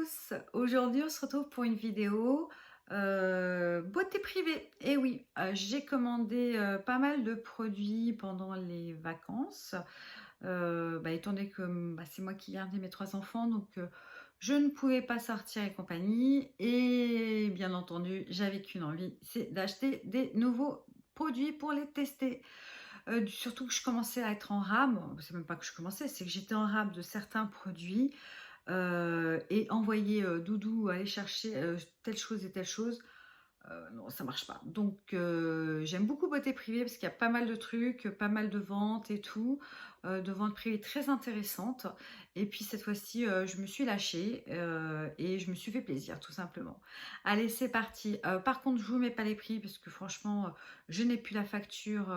tous! Aujourd'hui, on se retrouve pour une vidéo beauté privée. Et oui, j'ai commandé pas mal de produits pendant les vacances. Étant donné que c'est moi qui gardais mes 3 enfants, donc je ne pouvais pas sortir et compagnie. Et bien entendu, j'avais qu'une envie, c'est d'acheter des nouveaux produits pour les tester. Surtout que je commençais à être en rame, c'est même pas que je commençais, c'est que j'étais en rame de certains produits. Et envoyer Doudou aller chercher telle chose et telle chose, non, ça marche pas. Donc j'aime beaucoup beauté privée parce qu'il y a pas mal de trucs, pas mal de ventes et tout, de ventes privées très intéressantes. Et puis cette fois-ci, je me suis lâchée et je me suis fait plaisir tout simplement. Allez, c'est parti. Par contre, je vous mets pas les prix parce que franchement, je n'ai plus la facture.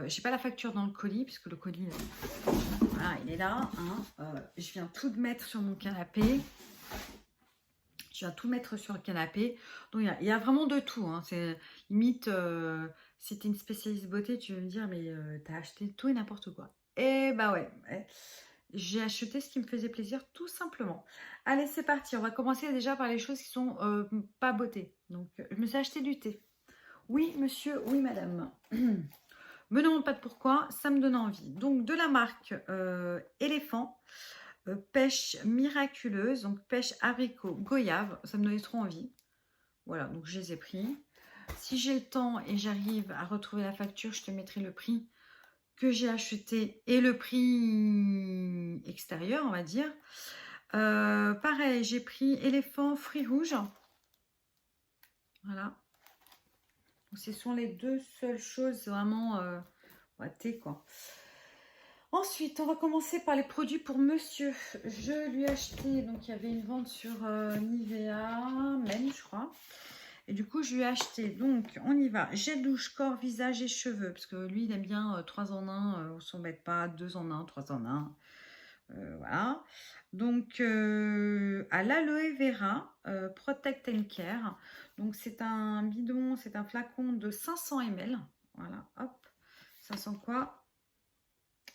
J'ai pas la facture dans le colis puisque le colis, voilà, il est là. Hein. Je viens tout mettre sur mon canapé. Je viens tout mettre sur le canapé. Donc, il y a vraiment de tout. Hein. C'est limite, si tu es une spécialiste beauté, tu vas me dire, mais tu as acheté tout et n'importe quoi. Et bah ouais. J'ai acheté ce qui me faisait plaisir, tout simplement. Allez, c'est parti. On va commencer déjà par les choses qui sont pas beauté. Donc, je me suis acheté du thé. Oui, monsieur, oui, madame. Me demande pas de pourquoi, ça me donne envie. Donc, de la marque Éléphant. Pêche miraculeuse, donc pêche haricot goyave, ça me donnait trop envie. Voilà, donc je les ai pris. Si j'ai le temps et j'arrive à retrouver la facture, je te mettrai le prix que j'ai acheté et le prix extérieur, on va dire. Pareil, j'ai pris éléphant fruits rouges. Voilà. Donc, ce sont les deux seules choses vraiment thé quoi. Ensuite, on va commencer par les produits pour monsieur. Je lui ai acheté, donc il y avait une vente sur Nivea, Men, je crois. Et du coup, je lui ai acheté, donc on y va, gel douche, corps, visage et cheveux. Parce que lui, il aime bien 3 en 1, on ne s'embête pas, 2 en 1, 3 en 1. Voilà. Donc, à l'aloe vera, Protect and Care. Donc, c'est un bidon, c'est un flacon de 500 ml. Voilà, hop. Ça sent quoi?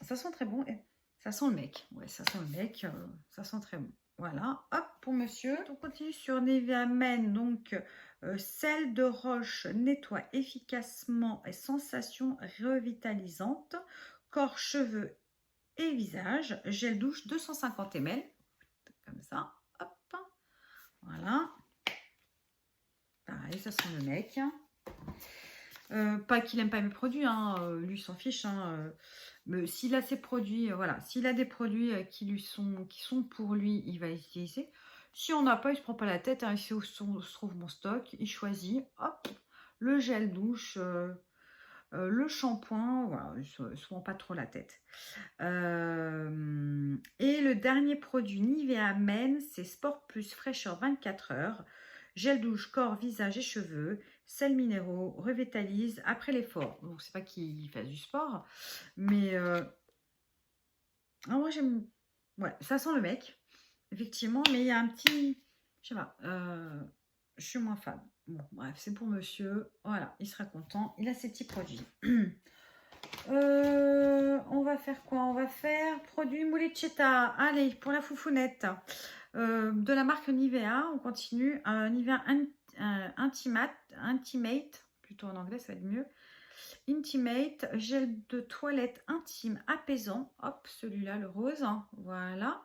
Ça sent très bon. Ça sent le mec. Ouais, ça sent le mec. Ça sent très bon. Voilà. Hop, pour monsieur. On continue sur Nivea Men. Donc, sel de roche nettoie efficacement et sensation revitalisante. Corps, cheveux et visage. Gel douche 250 ml. Comme ça. Hop. Voilà. Pareil, ça sent le mec. Pas qu'il aime pas mes produits, hein, lui s'en fiche. Hein, mais s'il a ses produits, voilà, s'il a des produits qui sont pour lui, il va les utiliser. Si on n'a pas, il se prend pas la tête. Hein, ici où se trouve mon stock, il choisit. Hop, le gel douche, le shampoing, voilà, il se prend pas trop la tête. Et le dernier produit Nivea Men, c'est Sport Plus fraîcheur 24 heures. Gel douche, corps, visage et cheveux, sels minéraux, revitalise après l'effort. Donc, c'est pas qu'il fasse du sport, mais moi j'aime. Ouais, ça sent le mec, effectivement, mais il y a un petit. Je sais pas, je suis moins fan. Bon, bref, c'est pour monsieur. Voilà, il sera content. Il a ses petits produits. On va faire quoi? On va faire produit Molicetta. Allez, pour la foufounette. De la marque Nivea, on continue. Nivea Intimate, plutôt en anglais, ça va être mieux. Intimate, gel de toilette intime apaisant. Hop, celui-là, le rose. Hein, voilà.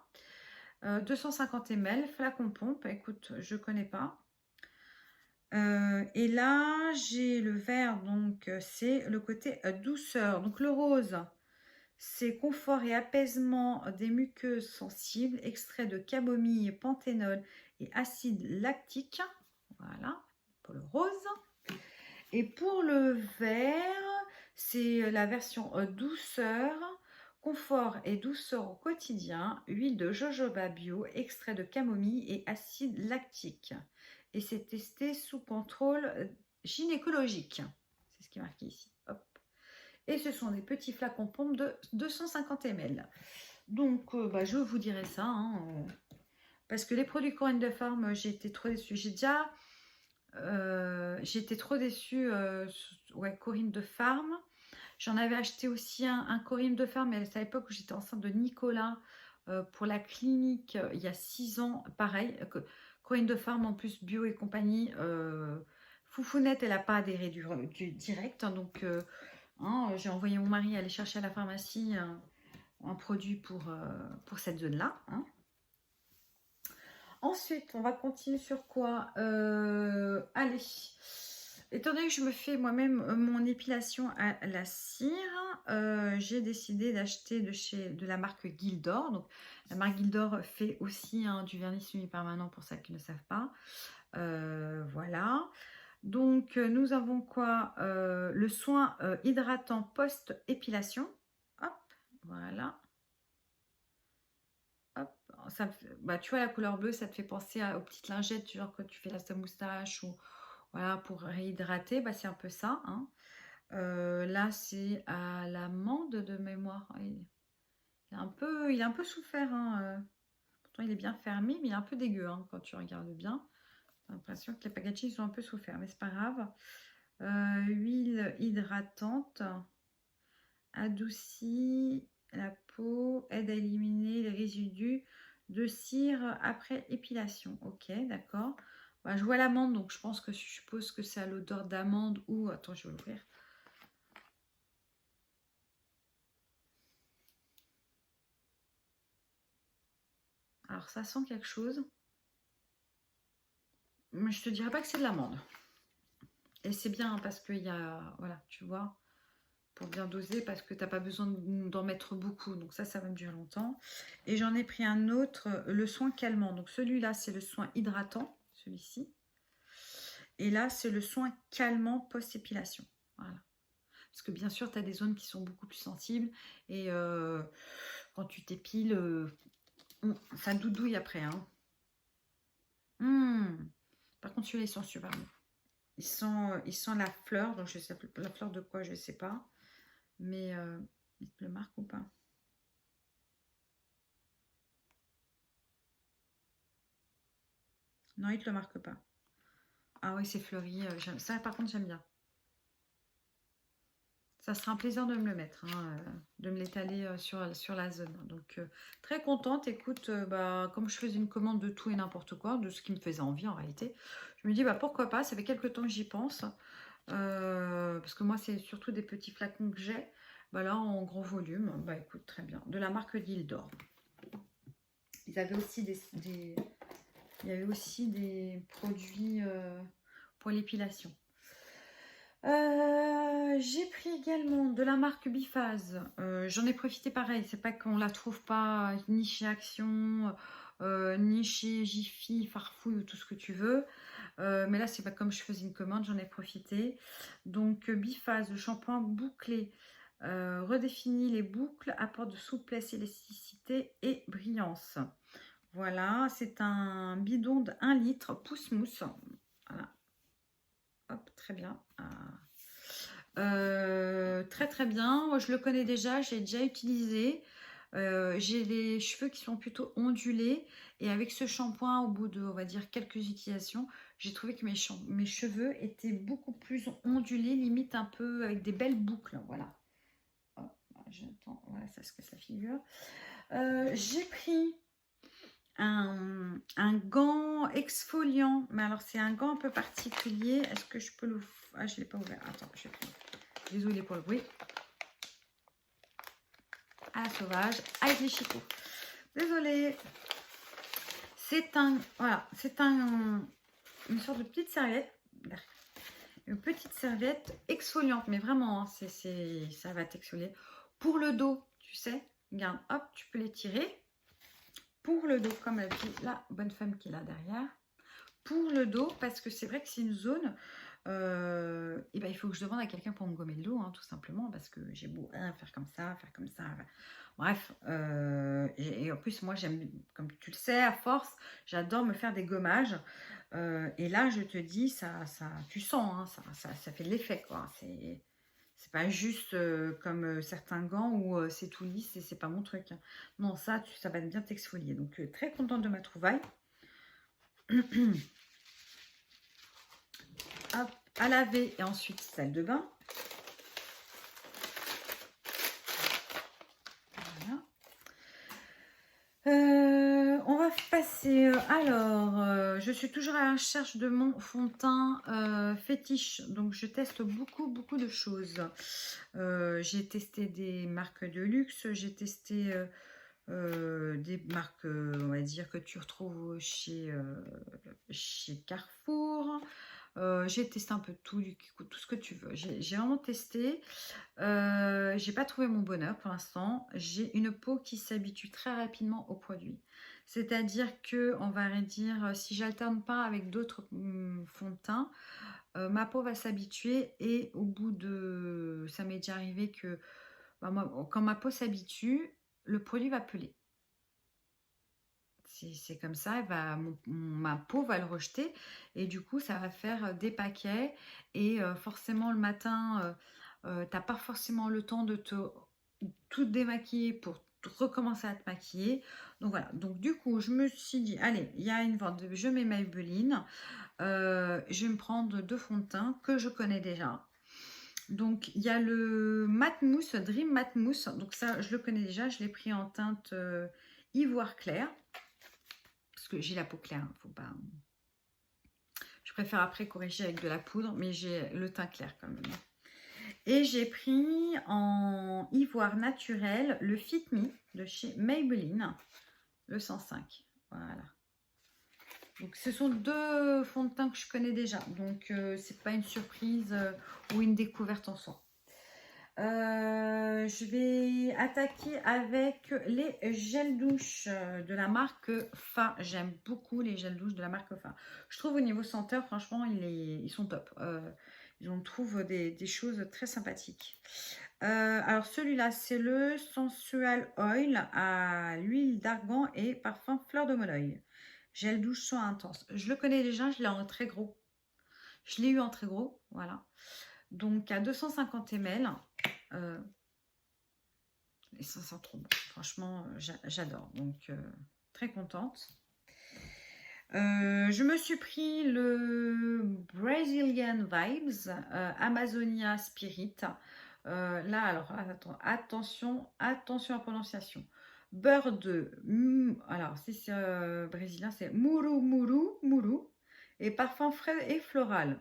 250 ml, flacon pompe. Écoute, je connais pas. Et là, j'ai le vert, donc c'est le côté douceur. Donc le rose, c'est confort et apaisement des muqueuses sensibles, extrait de camomille, panthénol et acide lactique. Voilà, pour le rose. Et pour le vert, c'est la version douceur, confort et douceur au quotidien, huile de jojoba bio, extrait de camomille et acide lactique. Et c'est testé sous contrôle gynécologique. C'est ce qui est marqué ici. Hop. Et ce sont des petits flacons pompe de 250 ml. Donc, je vous dirai ça. Hein, parce que les produits Corinne de Farm, j'ai été trop déçue. J'étais trop déçue. Ouais, Corinne de Farm. J'en avais acheté aussi un Corinne de Farm, mais c'est à l'époque où j'étais enceinte de Nicolas. pour la clinique il y a 6 ans, pareil, Corinne de Farm en plus bio et compagnie. Foufounette, elle n'a pas adhéré du direct, hein, donc hein, j'ai envoyé mon mari aller chercher à la pharmacie un produit pour cette zone-là. Hein. Ensuite, on va continuer sur quoi? Allez, étant donné que je me fais moi-même mon épilation à la cire, j'ai décidé d'acheter de la marque Gildor. Donc, la marque Gildor fait aussi du vernis semi-permanent pour celles qui ne savent pas. Voilà. Donc, nous avons quoi? Le soin hydratant post-épilation. Hop, voilà. Hop, bah, tu vois la couleur bleue, ça te fait penser aux petites lingettes, genre quand tu fais ta moustache ou voilà pour réhydrater, bah, c'est un peu ça. Hein. Là, c'est à l'amande de mémoire. Il a un peu souffert. Hein. Pourtant, il est bien fermé, mais il est un peu dégueu hein, quand tu regardes bien. J'ai l'impression que les packaging sont un peu souffert, mais c'est pas grave. Huile hydratante, adoucit la peau, aide à éliminer les résidus de cire après épilation. Ok, d'accord. Bah, je vois l'amande, donc je pense que je suppose que c'est à l'odeur d'amande ou... Attends, je vais l'ouvrir. Alors, ça sent quelque chose. Mais je te dirais pas que c'est de l'amande. Et c'est bien hein, parce qu'il y a... Voilà, tu vois, pour bien doser parce que tu n'as pas besoin d'en mettre beaucoup. Donc ça va me durer longtemps. Et j'en ai pris un autre, le soin calmant. Donc celui-là, c'est le soin hydratant, celui-ci. Et là, c'est le soin calmant post-épilation. Voilà. Parce que bien sûr, tu as des zones qui sont beaucoup plus sensibles. Et quand tu t'épiles, ça doudouille après. Hein. Par contre, celui-là, ils sont super bons. Ils sont la fleur. Donc, je sais la fleur de quoi, je ne sais pas. Mais il te le marque ou pas? Non, il ne te le marque pas. Ah oui, c'est fleuri. Ça, par contre, j'aime bien. Ça sera un plaisir de me le mettre, hein, de me l'étaler sur la zone. Donc, très contente. Écoute, bah, comme je faisais une commande de tout et n'importe quoi, de ce qui me faisait envie en réalité, je me dis, bah, pourquoi pas, ça fait quelques temps que j'y pense. Parce que moi, c'est surtout des petits flacons que j'ai. Bah, là, en gros volume, bah, écoute, très bien. De la marque Gildor. Ils avaient aussi il y avait aussi des produits pour l'épilation. J'ai pris également de la marque Biphase. J'en ai profité pareil. C'est pas qu'on la trouve pas ni chez Action, ni chez Jiffy, Farfouille ou tout ce que tu veux. Mais là, c'est pas comme je faisais une commande, j'en ai profité. Donc, Biphase, le shampoing bouclé, redéfinit les boucles, apporte de souplesse, élasticité et brillance. Voilà, c'est un bidon de 1 litre, pousse mousse. Voilà. Hop, très bien. Très très bien. Moi, je le connais déjà, j'ai déjà utilisé. J'ai les cheveux qui sont plutôt ondulés. Et avec ce shampoing, au bout de, on va dire, quelques utilisations, j'ai trouvé que mes cheveux étaient beaucoup plus ondulés, limite un peu avec des belles boucles. Voilà. Hop, j'attends. Voilà, c'est ce que ça figure. J'ai pris un gant exfoliant, mais alors c'est un gant un peu particulier. Est-ce que je peux l'ouvrir? Ah, je ne l'ai pas ouvert. Attends, je vais prendre. Désolée pour le bruit. À la sauvage, avec les chicots. Désolée. C'est une sorte de petite serviette. Une petite serviette exfoliante, mais vraiment, hein, ça va t'exfolier. Pour le dos, tu sais, regarde, hop, tu peux les tirer. Pour le dos, comme elle dit la bonne femme qui est là derrière. Pour le dos, parce que c'est vrai que c'est une zone, et ben, il faut que je demande à quelqu'un pour me gommer le dos, hein, tout simplement, parce que j'ai beau faire comme ça, faire comme ça. Bref, et en plus, moi, j'aime, comme tu le sais, à force, j'adore me faire des gommages. Et là, je te dis, tu sens, hein, ça fait de l'effet, quoi. C'est pas juste comme certains gants où c'est tout lisse et c'est pas mon truc. Hein. Non, ça va bien t'exfolier. Donc, très contente de ma trouvaille. Hop, à laver et ensuite salle de bain. Je suis toujours à la recherche de mon fond de teint fétiche. Donc, je teste beaucoup de choses. J'ai testé des marques de luxe. J'ai testé des marques, on va dire, que tu retrouves chez Carrefour. J'ai testé un peu de tout, tout ce que tu veux. J'ai vraiment testé. J'ai pas trouvé mon bonheur pour l'instant. J'ai une peau qui s'habitue très rapidement aux produits. C'est-à-dire que, on va dire, si j'alterne pas avec d'autres fonds de teint, ma peau va s'habituer et au bout de... Ça m'est déjà arrivé que quand ma peau s'habitue, le produit va peler. C'est comme ça, ma peau va le rejeter et du coup ça va faire des paquets et forcément le matin, t'as pas forcément le temps de te tout démaquiller pour recommencer à te maquiller. Donc voilà, donc du coup je me suis dit, allez, il y a une vente, je mets Maybelline, je vais me prendre deux fonds de teint que je connais déjà. Donc il y a le Matte Mousse, Dream Matte Mousse, donc ça je le connais déjà, je l'ai pris en teinte ivoire clair. Parce que j'ai la peau claire, faut pas... Je préfère après corriger avec de la poudre, mais j'ai le teint clair quand même. Et j'ai pris en ivoire naturel le Fit Me de chez Maybelline, le 105. Voilà. Donc ce sont deux fonds de teint que je connais déjà. Donc c'est pas une surprise ou une découverte en soi. Je vais attaquer avec les gels douche de la marque Fa. J'aime beaucoup les gels douche de la marque Fa. Je trouve au niveau senteur, franchement, ils sont top. On trouve des choses très sympathiques. Alors celui-là, c'est le Sensual Oil à l'huile d'argan et parfum fleur de moleuil. Gel douche soin intense. Je le connais déjà, je l'ai en très gros. Je l'ai eu en très gros, voilà. Donc à 250 ml. Et ça sent trop bon. Franchement, j'adore. Donc, très contente. Je me suis pris le Brazilian Vibes Amazonia Spirit. Là, alors, attention à la prononciation. Beurre de... alors, si c'est brésilien, c'est Muru Muru Muru. Et parfum frais et floral.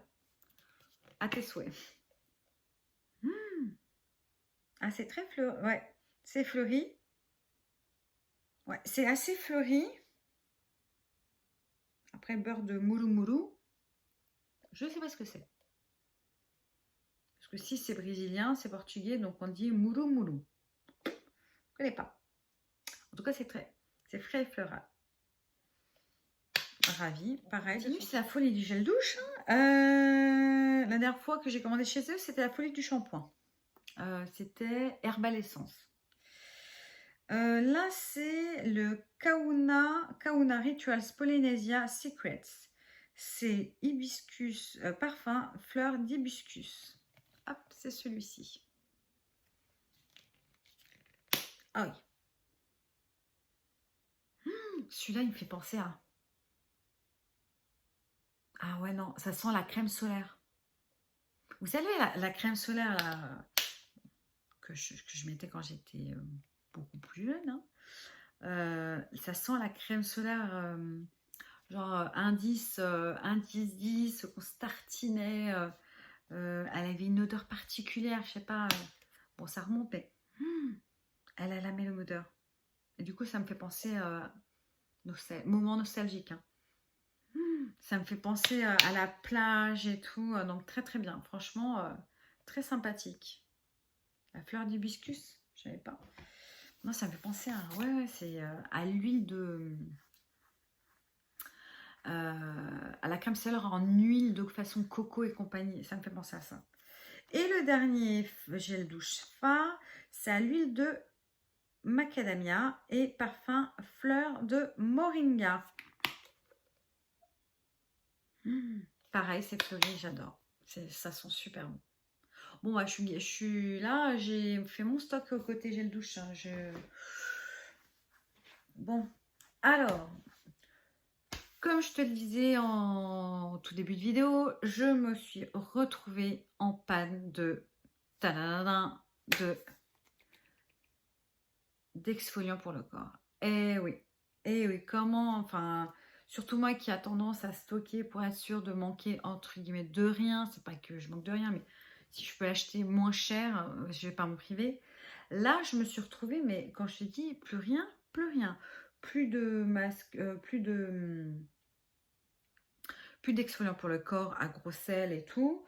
À tes souhaits. Ah, c'est très fleuri. Ouais, c'est fleuri. Ouais, c'est assez fleuri. Après, beurre de muru. Je ne sais pas ce que c'est. Parce que si c'est brésilien, c'est portugais, donc on dit muru. Je ne connais pas. En tout cas, c'est frais et floral. Ravie. Pareil. C'est la folie du gel douche. La dernière fois que j'ai commandé chez eux, c'était la folie du shampoing. C'était Herbal Essence. Là, c'est le Kauna Rituals Polynesia Secrets. C'est hibiscus, parfum, fleur d'hibiscus. Hop, c'est celui-ci. Ah oui. Celui-là, il me fait penser à... Ah ouais, non, ça sent la crème solaire. Vous savez, la crème solaire là, que je mettais quand j'étais beaucoup plus jeune. Hein. Ça sent la crème solaire... genre indice 10, qu'on se tartinait, elle avait une odeur particulière, je sais pas, bon ça remontait, elle a la même odeur, et du coup ça me fait penser à moment nostalgique, hein. Ça me fait penser à la plage et tout, donc très très bien, franchement très sympathique. La fleur d'hibiscus, je savais pas. Non, ça me fait penser à, ouais c'est à l'huile de... à la crème solaire en huile de façon coco et compagnie. Ça me fait penser à ça. Et le dernier gel douche Fa, c'est à l'huile de macadamia et parfum fleur de moringa. Pareil, c'est fleuri, j'adore. Ça sent super bon. Bon, bah, je suis là, j'ai fait mon stock côté gel douche. Hein, Bon, alors... Comme je te le disais en tout début de vidéo, je me suis retrouvée en panne d'exfoliant pour le corps. Et oui, Et oui, comment, enfin, surtout moi qui a tendance à stocker pour être sûr de manquer entre guillemets de rien, c'est pas que je manque de rien, mais si je peux acheter moins cher, je vais pas me priver. Là, je me suis retrouvée, mais quand je t'ai dit plus rien, plus rien, plus de masque, plus d'exfoliant pour le corps à gros sel et tout,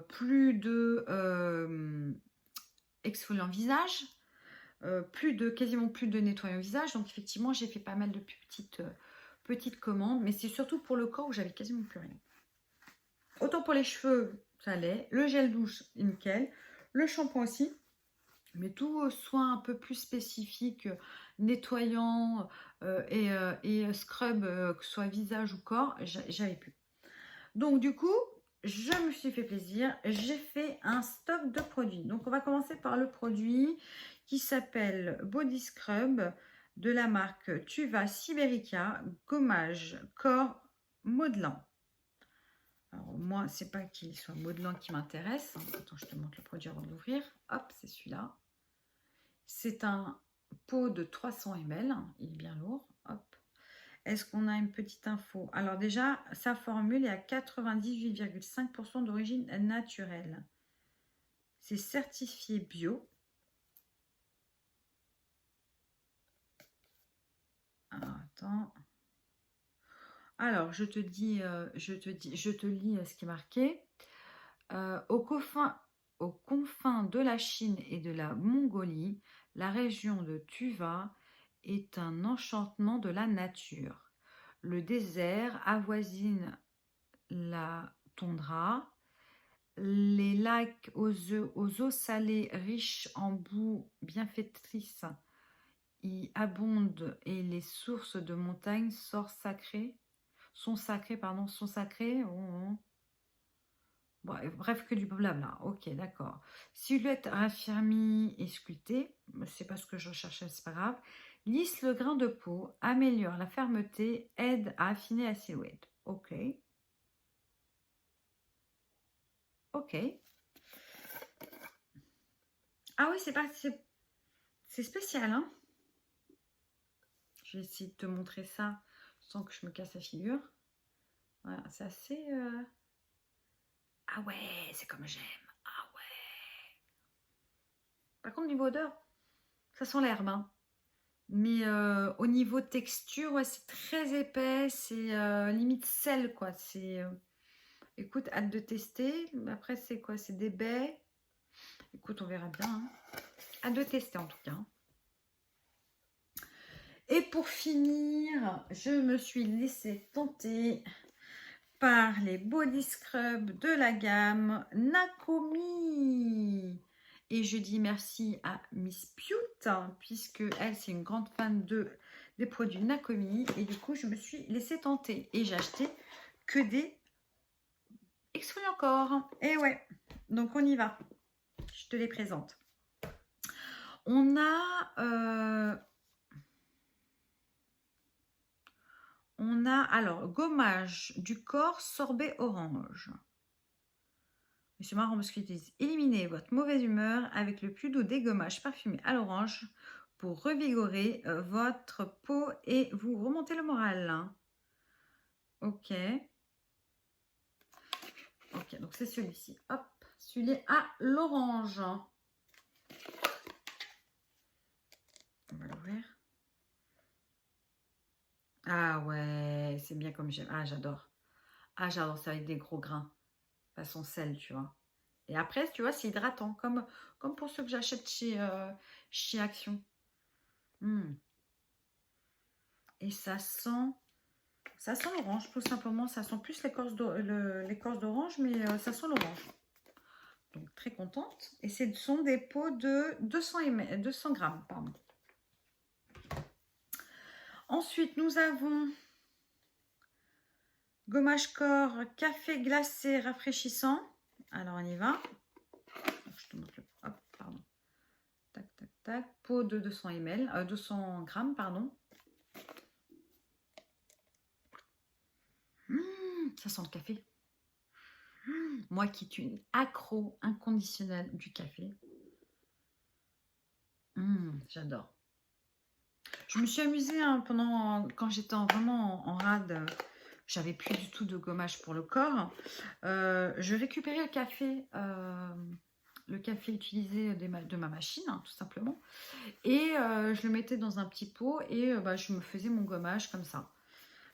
plus de exfoliant visage, quasiment plus de nettoyant visage. Donc effectivement, j'ai fait pas mal de petites commandes, mais c'est surtout pour le corps où j'avais quasiment plus rien. Autant pour les cheveux, ça allait. Le gel douche, nickel. Le shampoing aussi. Mais tout soin un peu plus spécifique, nettoyant et scrub, que ce soit visage ou corps, j'avais plus. Donc du coup, je me suis fait plaisir. J'ai fait un stock de produits. Donc on va commencer par le produit qui s'appelle Body Scrub de la marque Tuva Siberica, gommage corps modelant. Alors moi, c'est pas qu'il soit modelant qui m'intéresse. Attends, je te montre le produit avant d'ouvrir. Hop, c'est celui-là. C'est un pot de 300 ml. Il est bien lourd. Hop. Est-ce qu'on a une petite info? Alors déjà, sa formule est à 98,5% d'origine naturelle. C'est certifié bio. Alors, attends. Alors, je te lis ce qui est marqué. Aux confins de la Chine et de la Mongolie, la région de Tuva est un enchantement de la nature. Le désert avoisine la toundra. Les lacs aux eaux salées riches en boue bienfaitrice y abondent et les sources de montagne sont sacrées. Bon, bref, que du blabla. Ok, d'accord. Silhouette raffermie et sculptée. C'est pas ce que je recherchais, c'est pas grave. Lisse le grain de peau, améliore la fermeté, aide à affiner la silhouette. Ok. Ok. Ah oui, c'est spécial, hein. Je vais essayer de te montrer ça sans que je me casse la figure. Voilà, c'est assez... Ah ouais, c'est comme j'aime. Ah ouais. Par contre, niveau odeur, ça sent l'herbe, hein. Mais au niveau texture, ouais, c'est très épais. C'est limite sel, quoi. C'est... écoute, hâte de tester. Après, c'est quoi? C'est des baies. Écoute, on verra bien, hein. Hâte de tester, en tout cas. Et pour finir, je me suis laissée tenter par les body scrubs de la gamme Nakomi. Et je dis merci à Miss Pute, puisque elle, c'est une grande fan des produits Nakomi. Et du coup, je me suis laissée tenter. Et j'ai acheté que des exfoliants corps. Et ouais, donc on y va. Je te les présente. On a... alors gommage du corps sorbet orange. C'est marrant parce qu'ils disent éliminez votre mauvaise humeur avec le plus doux dégommage parfumé à l'orange pour revigorer votre peau et vous remonter le moral. Ok. Ok, donc c'est celui-ci. Hop, celui à l'orange. On va l'ouvrir. Ah ouais, c'est bien comme j'aime. Ah, j'adore. Ah, j'adore ça avec des gros grains. Façon sel, tu vois. Et après, tu vois, c'est hydratant, comme pour ceux que j'achète chez Action. Et ça sent l'orange, tout simplement. Ça sent plus l'écorce d'orange, mais ça sent l'orange. Donc, très contente. Et ce sont des pots de 200 grammes. Pardon. Ensuite, nous avons gommage corps café glacé rafraîchissant. Alors, on y va. Je te montre le... Hop, pardon. Tac, tac, tac. Pot de 200 ml, 200 grammes, pardon. Ça sent le café. Moi qui suis une accro inconditionnelle du café. J'adore. Je me suis amusée hein, quand j'étais vraiment en rade, j'avais plus du tout de gommage pour le corps. Je récupérais le café utilisé de ma machine, hein, tout simplement. Et je le mettais dans un petit pot et bah, je me faisais mon gommage comme ça.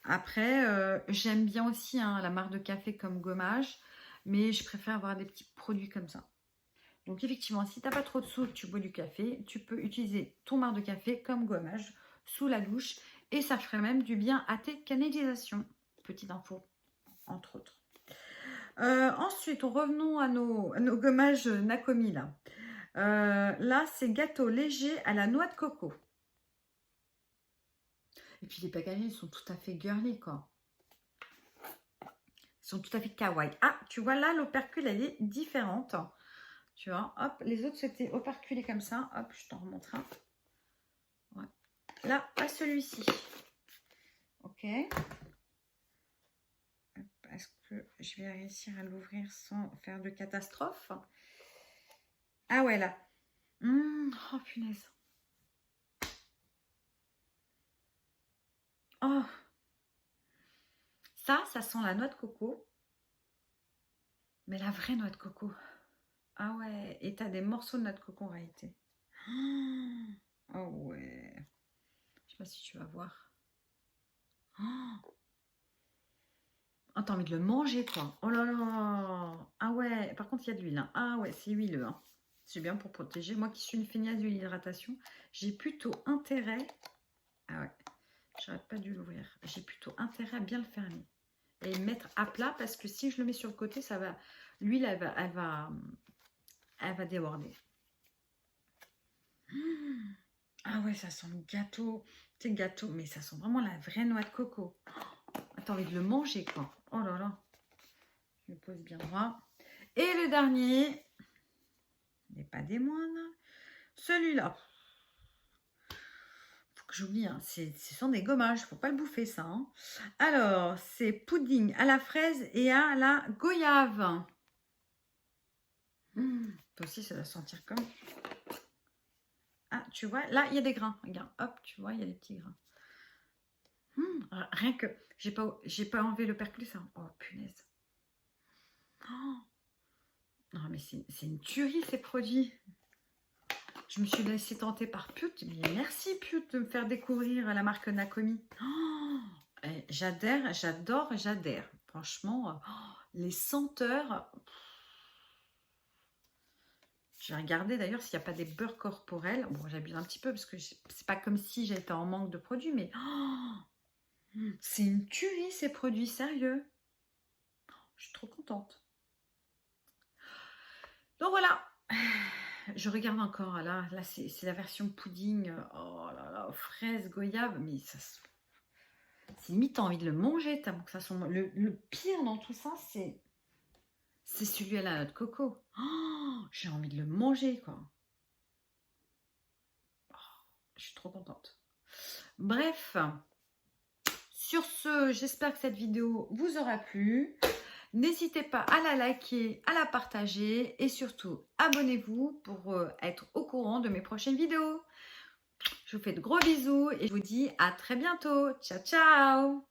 Après, j'aime bien aussi hein, la marque de café comme gommage, mais je préfère avoir des petits produits comme ça. Donc effectivement, si tu n'as pas trop de sous, que tu bois du café, tu peux utiliser ton marc de café comme gommage sous la douche et ça ferait même du bien à tes canalisations. Petite info, entre autres. Ensuite, revenons à nos gommages Nakomi là. Là, c'est gâteau léger à la noix de coco. Et puis les packagings sont tout à fait girly quoi. Ils sont tout à fait kawaii. Ah, tu vois là, l'opercule, elle est différente. Tu vois, hop, les autres c'était operculés comme ça. Hop, je t'en remontre un. Ouais. Là, pas celui-ci. Ok. Est-ce que je vais réussir à l'ouvrir sans faire de catastrophe? Ah ouais, là. Oh, punaise. Oh. Ça sent la noix de coco. Mais la vraie noix de coco. Ah ouais, et t'as des morceaux de noix de coco en réalité. Oh ouais. Je sais pas si tu vas voir. Oh, t'as envie de le manger quoi. Oh là là. Ah ouais, par contre il y a de l'huile. Hein. Ah ouais, c'est huileux. Hein. C'est bien pour protéger. Moi qui suis une feignasse de l'hydratation, j'ai plutôt intérêt... Ah ouais, j'arrête pas de l'ouvrir. J'ai plutôt intérêt à bien le fermer. Et le mettre à plat parce que si je le mets sur le côté, ça va... L'huile, elle va déborder. Ah ouais, ça sent le gâteau. C'est gâteau, mais ça sent vraiment la vraie noix de coco. T'as envie de le manger, quoi. Oh là là. Je me pose bien droit. Et le dernier, n'est pas des moindres. Celui-là. Faut que j'oublie, hein. Ce sont des gommages. Faut pas le bouffer, ça. Hein. Alors, c'est pudding à la fraise et à la goyave. Toi aussi, ça doit sentir comme... Ah, tu vois, là, il y a des grains. Regarde, hop, tu vois, il y a des petits grains. Rien que, j'ai pas enlevé le perclus, ça. Oh, punaise. Oh. Non, mais c'est une tuerie, ces produits. Je me suis laissée tenter par Pute. Mais merci, Pute, de me faire découvrir la marque Nakomi. Oh, j'adhère, j'adore, j'adhère. Franchement, les senteurs... Je vais regarder d'ailleurs s'il n'y a pas des beurres corporels. Bon, j'abuse un petit peu parce que c'est pas comme si j'étais en manque de produits, mais c'est une tuerie ces produits, sérieux. Je suis trop contente. Donc voilà, je regarde encore. Là c'est la version pudding. Oh là là, fraise, goyave, mais ça, c'est limite t'as envie de le manger. Que ça sent... le pire dans tout ça, c'est celui à la noix de coco. Oh, j'ai envie de le manger, quoi. Je suis trop contente. Bref, sur ce, j'espère que cette vidéo vous aura plu. N'hésitez pas à la liker, à la partager et surtout, abonnez-vous pour être au courant de mes prochaines vidéos. Je vous fais de gros bisous et je vous dis à très bientôt. Ciao, ciao!